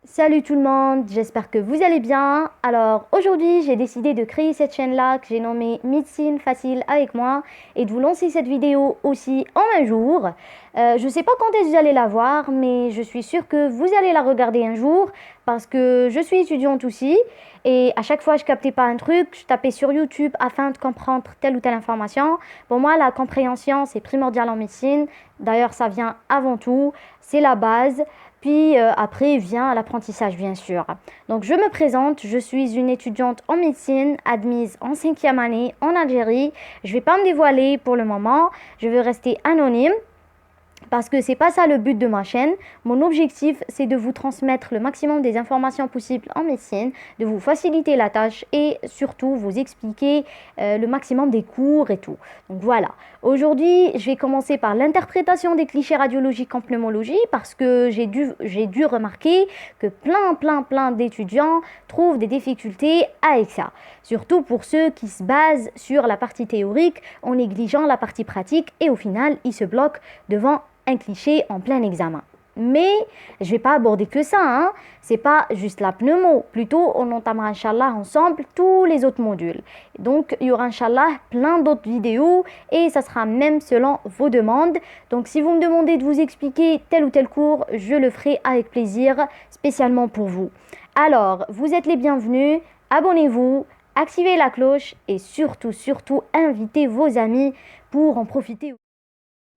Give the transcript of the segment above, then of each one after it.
Salut tout le monde, j'espère que vous allez bien. Alors aujourd'hui j'ai décidé de créer cette chaîne-là que j'ai nommée Médecine Facile avec moi et de vous lancer cette vidéo aussi en un jour. Je ne sais pas quand est-ce que vous allez la voir, mais je suis sûre que vous allez la regarder un jour parce que je suis étudiante aussi et à chaque fois je captais pas un truc, je tapais sur YouTube afin de comprendre telle ou telle information. Pour moi la compréhension c'est primordial en médecine, d'ailleurs ça vient avant tout, c'est la base. Puis après vient l'apprentissage, bien sûr. Donc je me présente, je suis une étudiante en médecine admise en cinquième année en Algérie. Je ne vais pas me dévoiler pour le moment, je vais rester anonyme. Parce que c'est pas ça le but de ma chaîne. Mon objectif, c'est de vous transmettre le maximum des informations possibles en médecine, de vous faciliter la tâche et surtout vous expliquer le maximum des cours et tout. Donc voilà. Aujourd'hui, je vais commencer par l'interprétation des clichés radiologiques en pneumologie parce que j'ai dû remarquer que plein d'étudiants trouvent des difficultés avec ça. Surtout pour ceux qui se basent sur la partie théorique en négligeant la partie pratique et au final, ils se bloquent devant un cliché en plein examen. Mais je vais pas aborder que ça, hein. C'est pas juste la pneumo. Plutôt, on entamera, Inch'Allah, ensemble tous les autres modules. Donc, il y aura, Inch'Allah, plein d'autres vidéos et ça sera même selon vos demandes. Donc, si vous me demandez de vous expliquer tel ou tel cours, je le ferai avec plaisir, spécialement pour vous. Alors, vous êtes les bienvenus. Abonnez-vous, activez la cloche et surtout, invitez vos amis pour en profiter.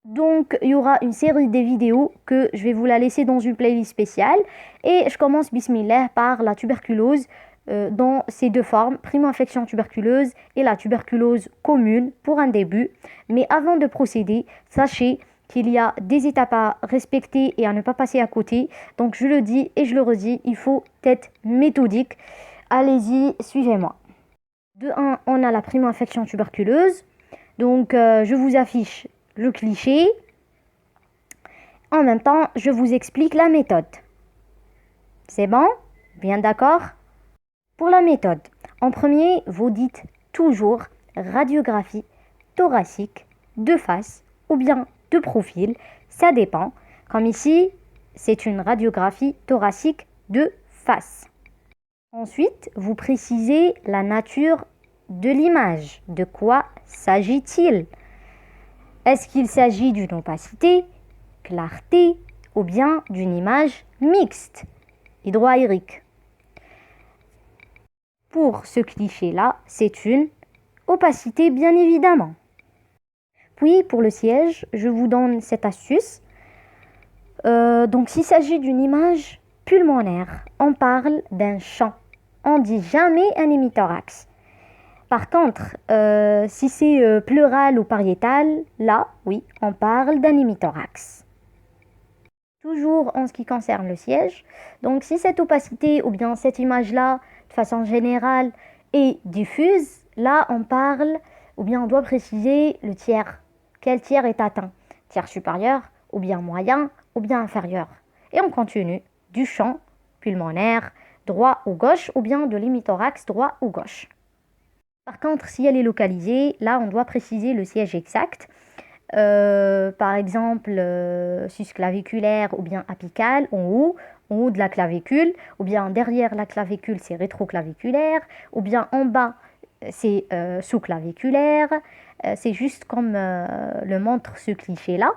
Donc, il y aura une série de vidéos que je vais vous la laisser dans une playlist spéciale. Et je commence, bismillah, par la tuberculose dans ses deux formes, primo-infection tuberculeuse et la tuberculose commune pour un début. Mais avant de procéder, sachez qu'il y a des étapes à respecter et à ne pas passer à côté. Donc, je le dis et je le redis, il faut être méthodique. Allez-y, suivez-moi. De un, on a la primo-infection tuberculeuse. Donc, je vous affiche le cliché. En même temps, je vous explique la méthode. C'est bon? Bien d'accord? Pour la méthode, en premier, vous dites toujours radiographie thoracique de face ou bien de profil. Ça dépend. Comme ici, c'est une radiographie thoracique de face. Ensuite, vous précisez la nature de l'image. De quoi s'agit-il? Est-ce qu'il s'agit d'une opacité, clarté ou bien d'une image mixte, hydroaérique? Pour ce cliché-là, c'est une opacité bien évidemment. Puis pour le siège, je vous donne cette astuce. Donc s'il s'agit d'une image pulmonaire, on parle d'un champ. On dit jamais un hémithorax. Par contre, si c'est pleural ou pariétal, là, oui, on parle d'un hémithorax. Toujours en ce qui concerne le siège, donc si cette opacité ou bien cette image-là, de façon générale, est diffuse, là on parle, ou bien on doit préciser le tiers. Quel tiers est atteint? Tiers supérieur, ou bien moyen, ou bien inférieur. Et on continue du champ pulmonaire, droit ou gauche, ou bien de l'hémithorax droit ou gauche. Par contre, si elle est localisée, là, on doit préciser le siège exact. Par exemple, susclaviculaire ou bien apical, en haut de la clavicule, ou bien derrière la clavicule, c'est rétroclaviculaire, ou bien en bas, c'est sous-claviculaire. C'est juste comme le montre ce cliché-là.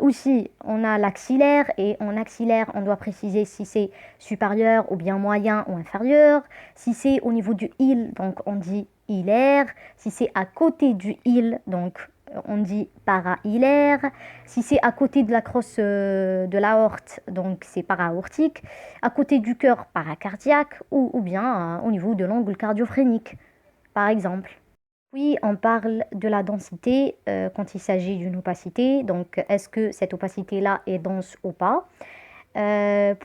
Aussi, on a l'axillaire et en axillaire, on doit préciser si c'est supérieur ou bien moyen ou inférieur. Si c'est au niveau du il, donc on dit hilaire. Si c'est à côté du il, donc on dit para-hilaire. Si c'est à côté de la crosse de l'aorte, donc c'est para-aortique. À côté du cœur, paracardiaque ou bien au niveau de l'angle cardiophénique, par exemple. Oui, on parle de la densité quand il s'agit d'une opacité. Donc, est-ce que cette opacité-là est dense ou pas? On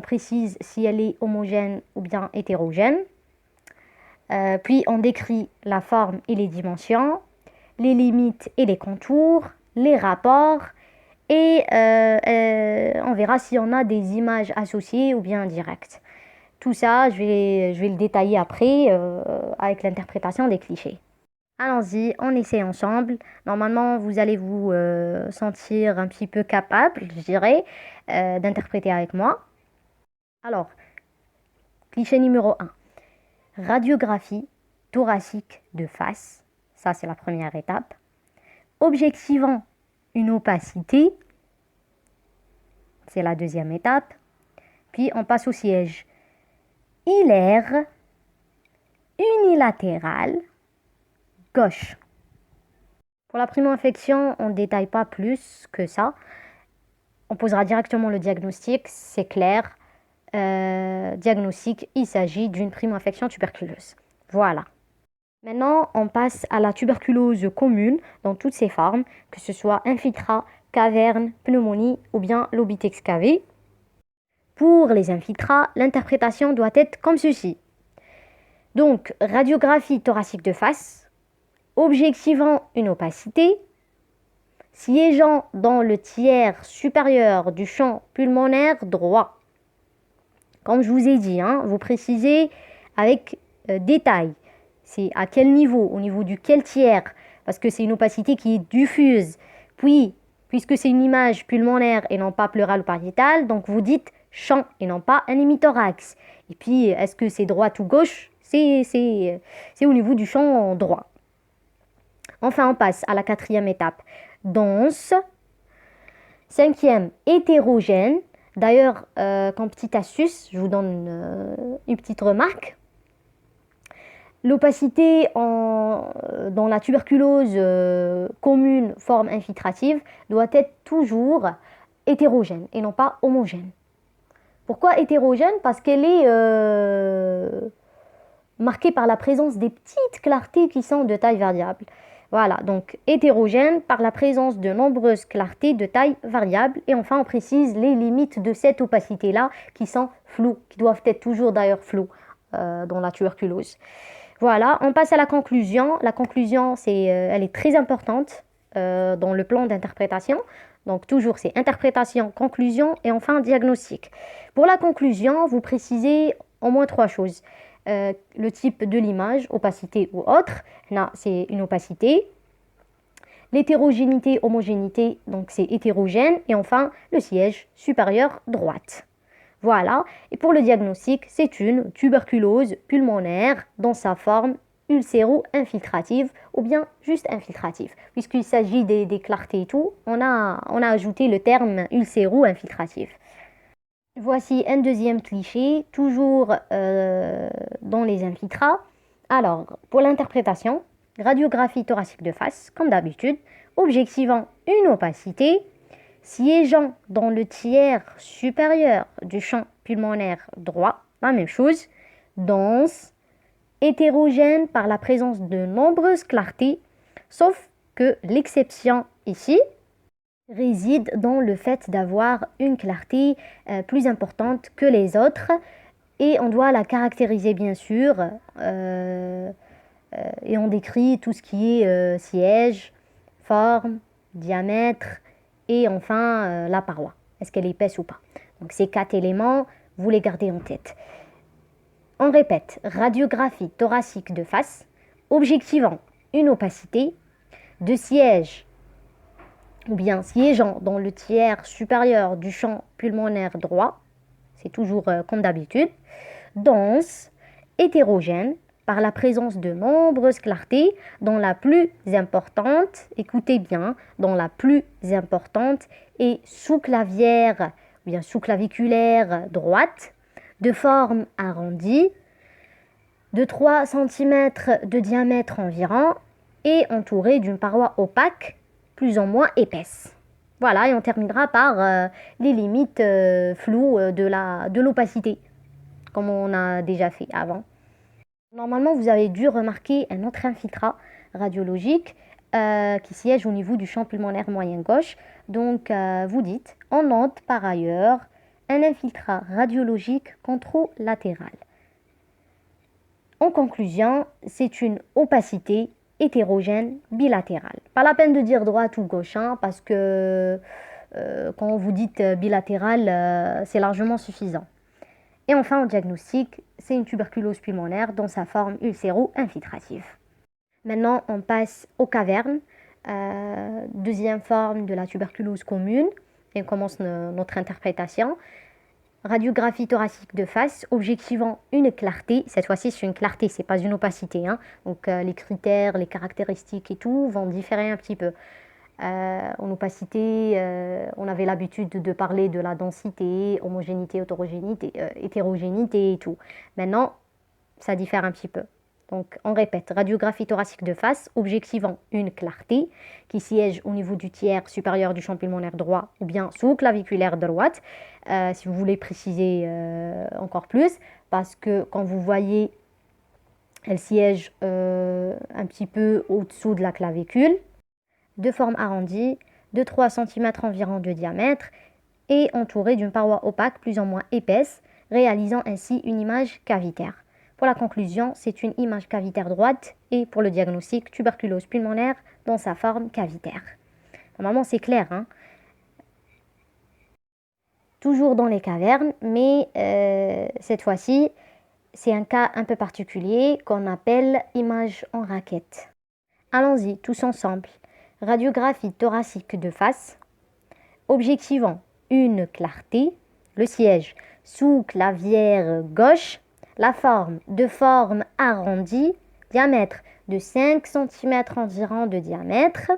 précise si elle est homogène ou bien hétérogène. Puis, on décrit la forme et les dimensions, les limites et les contours, les rapports. Et on verra si on a des images associées ou bien directes. Tout ça, je vais le détailler après avec l'interprétation des clichés. Allons-y, on essaie ensemble. Normalement, vous allez vous sentir un petit peu capable, je dirais, d'interpréter avec moi. Alors, cliché numéro un, radiographie thoracique de face. Ça, c'est la première étape. Objectivant une opacité. C'est la deuxième étape. Puis, on passe au siège hilaire, unilatéral, gauche. Pour la primo-infection, on ne détaille pas plus que ça. On posera directement le diagnostic, c'est clair. Diagnostic, il s'agit d'une primo-infection tuberculeuse. Voilà. Maintenant, on passe à la tuberculose commune dans toutes ses formes, que ce soit infiltrat, caverne, pneumonie ou bien l'obite excavée. Pour les infiltrats, l'interprétation doit être comme ceci. Donc, radiographie thoracique de face, objectivant une opacité, siégeant dans le tiers supérieur du champ pulmonaire droit. Comme je vous ai dit, vous précisez avec détail. C'est à quel niveau, au niveau du quel tiers, parce que c'est une opacité qui est diffuse. Puis, puisque c'est une image pulmonaire et non pas pleurale ou pariétale, donc vous dites champ et non pas un hémithorax. Et puis, est-ce que c'est droite ou gauche? C'est au niveau du champ droit. Enfin, on passe à la quatrième étape. Dense. Cinquième, hétérogène. D'ailleurs, comme petite astuce, je vous donne une petite remarque. L'opacité dans la tuberculose commune forme infiltrative doit être toujours hétérogène et non pas homogène. Pourquoi hétérogène? Parce qu'elle est marquée par la présence des petites clartés qui sont de taille variable. Voilà, donc hétérogène par la présence de nombreuses clartés de taille variable. Et enfin, on précise les limites de cette opacité-là qui sont floues, qui doivent être toujours d'ailleurs floues dans la tuberculose. Voilà, on passe à la conclusion. La conclusion, elle est très importante dans le plan d'interprétation. Donc toujours, c'est interprétation, conclusion et enfin diagnostic. Pour la conclusion, vous précisez au moins trois choses. Le type de l'image, opacité ou autre. Là, c'est une opacité. L'hétérogénéité, homogénéité, donc c'est hétérogène. Et enfin, le siège supérieur droite. Voilà. Et pour le diagnostic, c'est une tuberculose pulmonaire dans sa forme ulcéro-infiltrative ou bien juste infiltrative. Puisqu'il s'agit des clartés et tout, on a ajouté le terme ulcéro-infiltrative. Voici un deuxième cliché, toujours dans les infiltrats. Alors, pour l'interprétation, radiographie thoracique de face, comme d'habitude, objectivant une opacité, siégeant dans le tiers supérieur du champ pulmonaire droit, la même chose, dense, hétérogène par la présence de nombreuses clartés, sauf que l'exception ici réside dans le fait d'avoir une clarté plus importante que les autres et on doit la caractériser bien sûr et on décrit tout ce qui est siège, forme, diamètre et enfin la paroi. Est-ce qu'elle est épaisse ou pas? Donc ces quatre éléments, vous les gardez en tête. On répète, radiographie thoracique de face, objectivant une opacité, de siège ou bien siégeant dans le tiers supérieur du champ pulmonaire droit, c'est toujours comme d'habitude, dense, hétérogène, par la présence de nombreuses clartés, dont la plus importante, écoutez bien, dont la plus importante est sous-clavière, ou bien sous-claviculaire droite, de forme arrondie, de 3 cm de diamètre environ, et entourée d'une paroi opaque, plus ou moins épaisse. Voilà, et on terminera par les limites floues de l'opacité, comme on a déjà fait avant. Normalement, vous avez dû remarquer un autre infiltrat radiologique qui siège au niveau du champ pulmonaire moyen gauche. Donc, vous dites, on note par ailleurs un infiltrat radiologique contralatéral. En conclusion, c'est une opacité hétérogène bilatérale. Pas la peine de dire droite ou gauche, parce que quand vous dites bilatéral, c'est largement suffisant. Et enfin, au diagnostic, c'est une tuberculose pulmonaire dans sa forme ulcéro-infiltrative. Maintenant, on passe aux cavernes, deuxième forme de la tuberculose commune, et on commence notre interprétation. Radiographie thoracique de face, objectivant une clarté. Cette fois-ci, c'est une clarté, c'est pas une opacité, hein. Donc, les critères, les caractéristiques et tout vont différer un petit peu. En opacité, on avait l'habitude de parler de la densité, homogénéité, hétérogénéité et tout. Maintenant, ça diffère un petit peu. Donc, on répète, radiographie thoracique de face, objectivant une clarté qui siège au niveau du tiers supérieur du champ pulmonaire droit ou bien sous-claviculaire droite, si vous voulez préciser encore plus, parce que quand vous voyez, elle siège un petit peu au-dessous de la clavicule, de forme arrondie, de 3 cm environ de diamètre et entourée d'une paroi opaque plus ou moins épaisse, réalisant ainsi une image cavitaire. Pour la conclusion, c'est une image cavitaire droite et pour le diagnostic, tuberculose pulmonaire dans sa forme cavitaire. Normalement, c'est clair, hein? Toujours dans les cavernes, mais cette fois-ci, c'est un cas un peu particulier qu'on appelle image en raquette. Allons-y, tous ensemble. Radiographie thoracique de face, objectivant une clarté, le siège sous-clavière gauche, la forme de forme arrondie, diamètre de 5 cm environ de diamètre,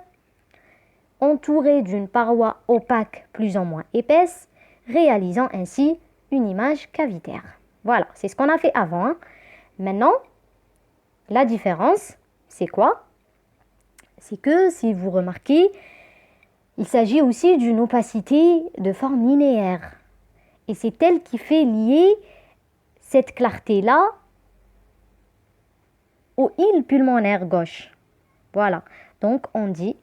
entourée d'une paroi opaque plus ou moins épaisse, réalisant ainsi une image cavitaire. Voilà, c'est ce qu'on a fait avant, hein. Maintenant, la différence, c'est quoi? C'est que, si vous remarquez, il s'agit aussi d'une opacité de forme linéaire. Et c'est elle qui fait lier cette clarté-là au île pulmonaire gauche. Voilà. Donc, on dit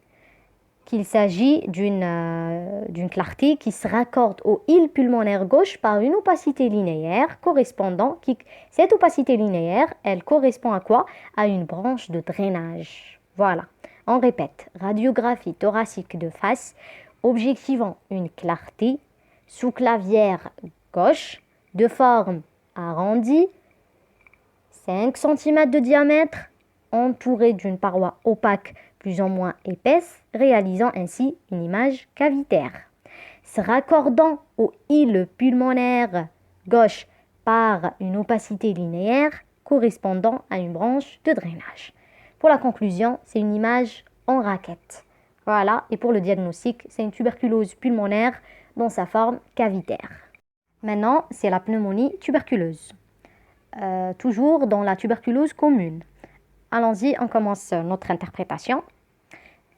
qu'il s'agit d'une clarté qui se raccorde au île pulmonaire gauche par une opacité linéaire correspondant. Cette opacité linéaire, elle correspond à quoi? À une branche de drainage. Voilà. On répète, radiographie thoracique de face, objectivant une clarté sous-clavière gauche, de forme arrondie, 5 cm de diamètre, entourée d'une paroi opaque plus ou moins épaisse, réalisant ainsi une image cavitaire. Se raccordant au île pulmonaire gauche par une opacité linéaire correspondant à une branche de drainage. Pour la conclusion, c'est une image en raquette. Voilà, et pour le diagnostic, c'est une tuberculose pulmonaire dans sa forme cavitaire. Maintenant, c'est la pneumonie tuberculeuse. Toujours dans la tuberculose commune. Allons-y, on commence notre interprétation.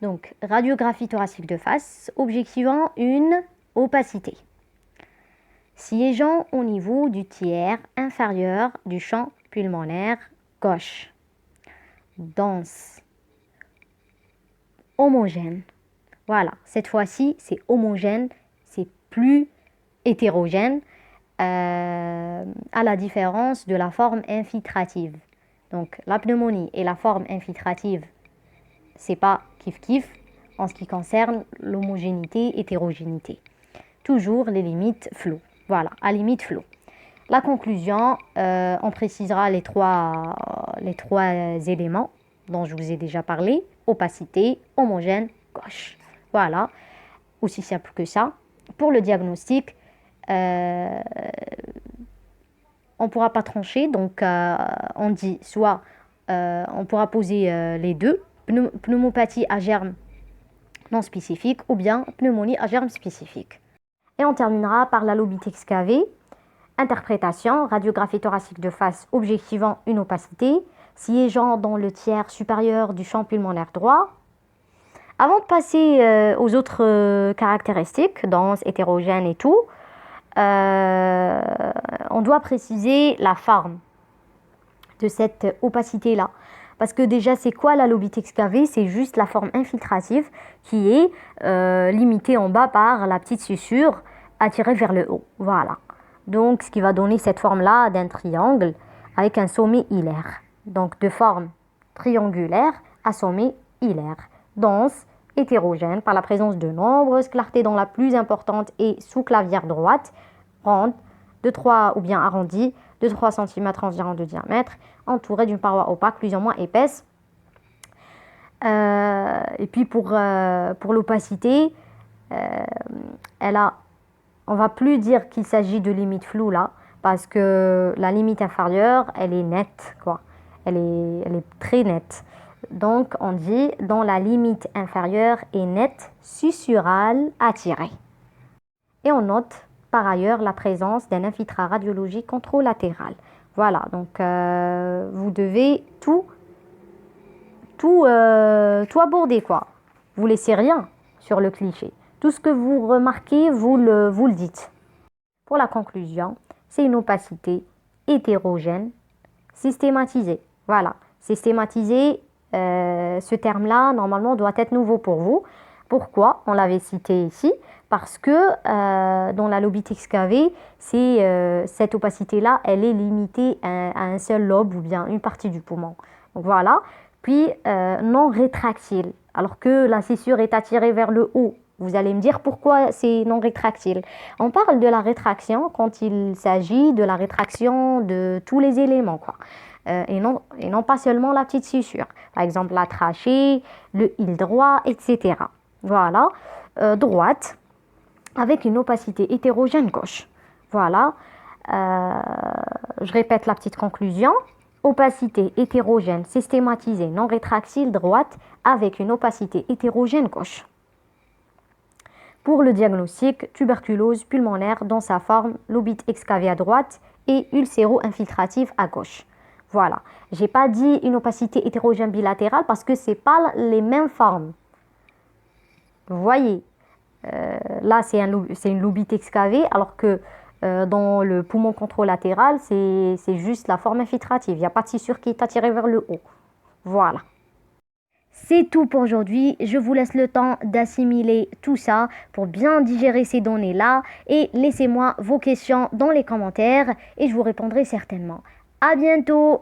Donc, radiographie thoracique de face, objectivant une opacité. Siégeant au niveau du tiers inférieur du champ pulmonaire gauche. Dense, homogène. Voilà, cette fois-ci, c'est homogène, c'est plus hétérogène, à la différence de la forme infiltrative. Donc, la pneumonie et la forme infiltrative, c'est pas kiff-kiff en ce qui concerne l'homogénéité, hétérogénéité. Toujours les limites floues. Voilà, à limite floue. La conclusion, on précisera les trois éléments dont je vous ai déjà parlé. Opacité, homogène, gauche. Voilà, aussi simple que ça. Pour le diagnostic, on ne pourra pas trancher, donc on dit soit on pourra poser les deux, pneumopathie à germe non spécifique ou bien pneumonie à germe spécifique. Et on terminera par la lobite excavée. Interprétation, radiographie thoracique de face objectivant une opacité, siégeant dans le tiers supérieur du champ pulmonaire droit. Avant de passer aux autres caractéristiques, dense, hétérogène et tout, on doit préciser la forme de cette opacité-là. Parce que déjà, c'est quoi la lobite excavée? C'est juste la forme infiltrative qui est limitée en bas par la petite suture attirée vers le haut. Voilà. Donc, ce qui va donner cette forme-là d'un triangle avec un sommet hilaire. Donc, de forme triangulaire à sommet hilaire. Dense, hétérogène, par la présence de nombreuses clartés dont la plus importante est sous-clavière droite, ronde, de 3 ou bien arrondie, de 3 cm environ de diamètre, entourée d'une paroi opaque plus ou moins épaisse, Et puis pour l'opacité, on va plus dire qu'il s'agit de limite floue là, parce que la limite inférieure, elle est nette, quoi. Elle est très nette. Donc on dit dans la limite inférieure est nette, susurrale, attirée. Et on note par ailleurs la présence d'un infiltrat radiologique controlatéral. Voilà, donc vous devez tout aborder, quoi. Vous laissez rien sur le cliché. Tout ce que vous remarquez, vous le dites. Pour la conclusion, c'est une opacité hétérogène systématisée. Voilà, systématisée, ce terme-là, normalement, doit être nouveau pour vous. Pourquoi? On l'avait cité ici. Parce que dans la lobite excavée, cette opacité-là, elle est limitée à un seul lobe ou bien une partie du poumon. Donc voilà. Puis non rétractile, alors que la scissure est attirée vers le haut. Vous allez me dire pourquoi c'est non rétractile. On parle de la rétraction quand il s'agit de la rétraction de tous les éléments, quoi. Et non pas seulement la petite scissure. Par exemple, la trachée, le île droit, etc. Voilà. Droite, avec une opacité hétérogène gauche. Voilà. Je répète la petite conclusion. Opacité hétérogène systématisée non rétractile droite avec une opacité hétérogène gauche. Pour le diagnostic, tuberculose pulmonaire dans sa forme lobite excavée à droite et ulcéro-infiltrative à gauche. Voilà. J'ai pas dit une opacité hétérogène bilatérale parce que c'est pas les mêmes formes. Vous voyez, là c'est une lobite excavée alors que dans le poumon contralatéral, c'est juste la forme infiltrative. Il n'y a pas de scissure qui est attirée vers le haut. Voilà. C'est tout pour aujourd'hui. Je vous laisse le temps d'assimiler tout ça pour bien digérer ces données-là. Et laissez-moi vos questions dans les commentaires et je vous répondrai certainement. À bientôt!